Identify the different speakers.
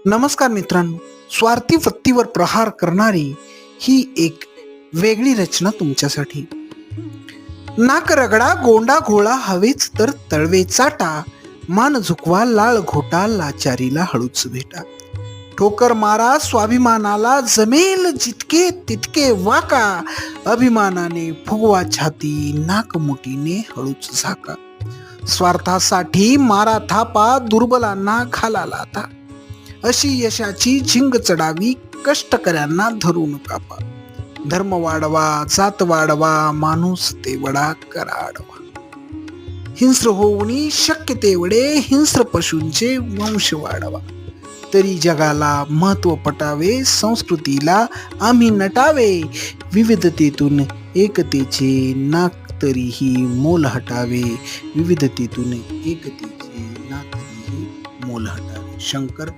Speaker 1: नमस्कार मित्रांनो, स्वार्थी वृत्तीवर प्रहार करणारी ही एक वेगळी रचना तुमच्यासाठी. नाक रगडा गोंडा घोळा हवेच तर तळवे चाटा, मान झुकवा लाळ घोटा लाचारीला हळूच भेटा. ठोकर मारा स्वाभिमानाला जमेल जितके तितके वाका, अभिमानाने फुगवा छाती नाक मुठीने हळूच झाका. स्वार्थासाठी मारा थापा दुर्बलांना घाला लाथा, अशी यशाची झिंग चढावी कष्टकऱ्यांना धरून कापा. धर्म वाढवा जात वाढवा माणूस तेवढा करा आडवा. हिंस्र होऊनी शक्य तेवढे हिंस्र पशूंचे वंश वाढवा. तरी जगाला महत्व पटावे संस्कृतीला आम्ही नटावे. विविधतेतून एकतेचे नाक तरीही मोल हटावे. विविधतेतून एकतेचे नाक तरीही मोल हटावे. शंकर